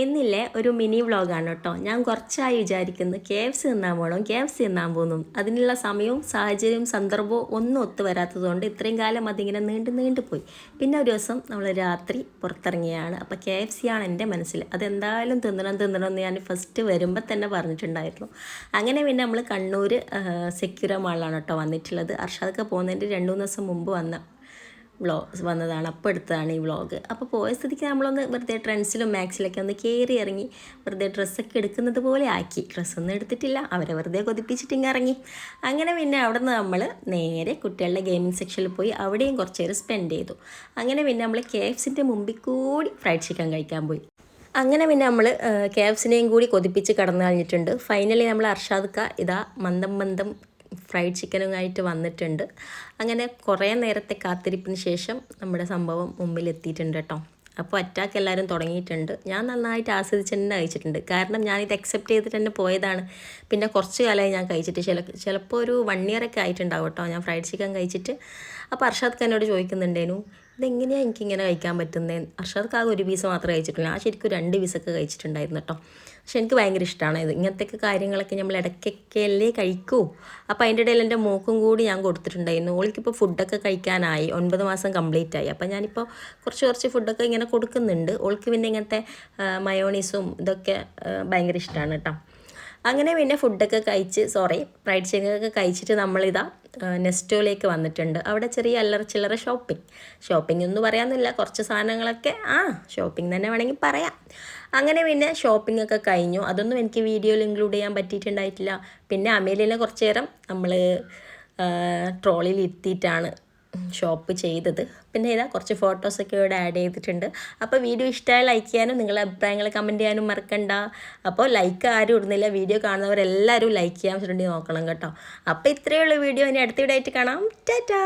എന്നില്ലേ ഒരു മിനി വ്ളോഗാണ് കേട്ടോ. ഞാൻ കുറച്ചായി വിചാരിക്കുന്നു KFC തിന്നാൻ പോകണം, KFC തിന്നാൻ പോകുന്നു. അതിനുള്ള സമയവും സാഹചര്യവും സന്ദർഭവും ഒന്നും ഒത്തു വരാത്തതുകൊണ്ട് ഇത്രയും കാലം അതിങ്ങനെ നീണ്ടു പോയി. പിന്നെ ഒരു ദിവസം നമ്മൾ രാത്രി പുറത്തിറങ്ങിയാണ്. അപ്പോൾ KFC ആണ് എൻ്റെ മനസ്സിൽ. അതെന്തായാലും തിന്നണം എന്ന് ഞാൻ ഫസ്റ്റ് വരുമ്പോൾ തന്നെ പറഞ്ഞിട്ടുണ്ടായിരുന്നു. അങ്ങനെ പിന്നെ നമ്മൾ കണ്ണൂർ സെക്യൂര മാളിലാണ് കേട്ടോ വന്നിട്ടുള്ളത്. അർഷാദൊക്കെ പോകുന്നതിൻ്റെ 2-3 ദിവസം മുമ്പ് വന്നതാണ്. അപ്പോൾ എടുത്തതാണ് ഈ വ്ളോഗ്. അപ്പോൾ പോയ സ്ഥിതിക്ക് നമ്മളൊന്ന് വെറുതെ ട്രെൻഡ്സിലും മാക്സിലൊക്കെ ഒന്ന് കയറി ഇറങ്ങി വെറുതെ ഡ്രസ്സൊക്കെ എടുക്കുന്നത് പോലെ ആക്കി. ഡ്രസ്സൊന്നും എടുത്തിട്ടില്ല, അവരെ വെറുതെ കൊതിപ്പിച്ചിട്ട് ഇങ്ങനെ ഇറങ്ങി. അങ്ങനെ പിന്നെ അവിടെ നിന്ന് നമ്മൾ നേരെ കുട്ടികളുടെ ഗെയിമിംഗ് സെക്ഷനിൽ പോയി അവിടെയും കുറച്ച് നേരം സ്പെൻഡ് ചെയ്തു. അങ്ങനെ പിന്നെ നമ്മൾ KFCൻ്റെ മുമ്പിൽ കൂടി ഫ്രൈഡ് ചിക്കൻ കഴിക്കാൻ പോയി. അങ്ങനെ പിന്നെ നമ്മൾ KFCനെയും കൂടി കൊതിപ്പിച്ച് കടന്നു കഴിഞ്ഞിട്ടുണ്ട്. ഫൈനലി നമ്മൾ അർഷാദ്ക്ക ഇതാ മന്ദം ഫ്രൈഡ് ചിക്കനുമായിട്ട് വന്നിട്ടുണ്ട്. അങ്ങനെ കുറേ നേരത്തെ കാത്തിരിപ്പിന് ശേഷം നമ്മുടെ സംഭവം മുമ്പിലെത്തിയിട്ടുണ്ട് കേട്ടോ. അപ്പോൾ അറ്റാക്ക് എല്ലാവരും തുടങ്ങിയിട്ടുണ്ട്. ഞാൻ നന്നായിട്ട് ആസ്വദിച്ച് തന്നെ കഴിച്ചിട്ടുണ്ട്. കാരണം ഞാനിത് അക്സെപ്റ്റ് ചെയ്തിട്ട് തന്നെ പോയതാണ്. പിന്നെ കുറച്ച് കാലമായി ഞാൻ കഴിച്ചിട്ട് ചിലപ്പോൾ ഒരു 1 year ഒക്കെ ആയിട്ടുണ്ടാവും കേട്ടോ ഞാൻ ഫ്രൈഡ് ചിക്കൻ കഴിച്ചിട്ട്. അപ്പോൾ അർഷാദ് എന്നോട് ചോദിക്കുന്നുണ്ടേനു ഇതെങ്ങനെയാണ് എനിക്കിങ്ങനെ കഴിക്കാൻ പറ്റുന്നത്. അർഷാദ് ആകെ 1 പീസ് മാത്രമേ കഴിച്ചിട്ടുള്ളൂ. ഞാൻ ശരിക്കും 2 പീസൊക്കെ കഴിച്ചിട്ടുണ്ടായിരുന്നു കേട്ടോ. പക്ഷെ എനിക്ക് ഭയങ്കര ഇഷ്ടമാണ് ഇത്. ഇങ്ങനത്തെ കാര്യങ്ങളൊക്കെ നമ്മൾ ഇടയ്ക്കൊക്കെ അല്ലേ കഴിക്കൂ. അപ്പോൾ അതിൻ്റെ ഇടയിൽ എൻ്റെ മോക്കും കൂടി ഞാൻ കൊടുത്തിട്ടുണ്ടായിരുന്നു. ഓൾക്കിപ്പോൾ ഫുഡൊക്കെ കഴിക്കാനായി, 9 മാസം കംപ്ലീറ്റ് ആയി. അപ്പോൾ ഞാനിപ്പോൾ കുറച്ച് ഫുഡൊക്കെ ഇങ്ങനെ കൊടുക്കുന്നുണ്ട്. ഓൾക്ക് പിന്നെ ഇങ്ങനത്തെ മയോണീസും ഇതൊക്കെ ഭയങ്കര ഇഷ്ടമാണ് കേട്ടോ. അങ്ങനെ പിന്നെ ഫുഡൊക്കെ ഫ്രൈഡ് ചിക്കനൊക്കെ കഴിച്ചിട്ട് നമ്മളിതാ നെസ്റ്റോയിലേക്ക് വന്നിട്ടുണ്ട്. അവിടെ ചെറിയ ചില്ലറ ഷോപ്പിംഗ് ഒന്നും പറയാനൊന്നുമില്ല. കുറച്ച് സാധനങ്ങളൊക്കെ ഷോപ്പിംഗ് തന്നെ വേണമെങ്കിൽ പറയാം. അങ്ങനെ പിന്നെ ഷോപ്പിംഗ് ഒക്കെ കഴിഞ്ഞു. അതൊന്നും എനിക്ക് വീഡിയോയിൽ ഇൻക്ലൂഡ് ചെയ്യാൻ പറ്റിയിട്ടുണ്ടായിട്ടില്ല. പിന്നെ അമേലിനെ കുറച്ച് നേരം നമ്മൾ ട്രോളിയിൽ ഇരുത്തിയിട്ടാണ് ഷോപ്പ് ചെയ്തത്. പിന്നെ ഇതാ കുറച്ച് ഫോട്ടോസൊക്കെ ഇവിടെ ആഡ് ചെയ്തിട്ടുണ്ട്. അപ്പോൾ വീഡിയോ ഇഷ്ടമായി ലൈക്ക് ചെയ്യാനും നിങ്ങളുടെ അഭിപ്രായങ്ങൾ കമൻറ്റ് ചെയ്യാനും മറക്കണ്ട. അപ്പോൾ ലൈക്ക് ആരും ഇടുന്നില്ല. വീഡിയോ കാണുന്നവരെല്ലാവരും ലൈക്ക് ചെയ്യാൻ വേണ്ടി നോക്കണം കേട്ടോ. അപ്പോൾ ഇത്രയേ ഉള്ളൂ വീഡിയോ. ഇനി അടുത്ത വീഡിയോ ആയിട്ട് കാണാം. ടാറ്റാ.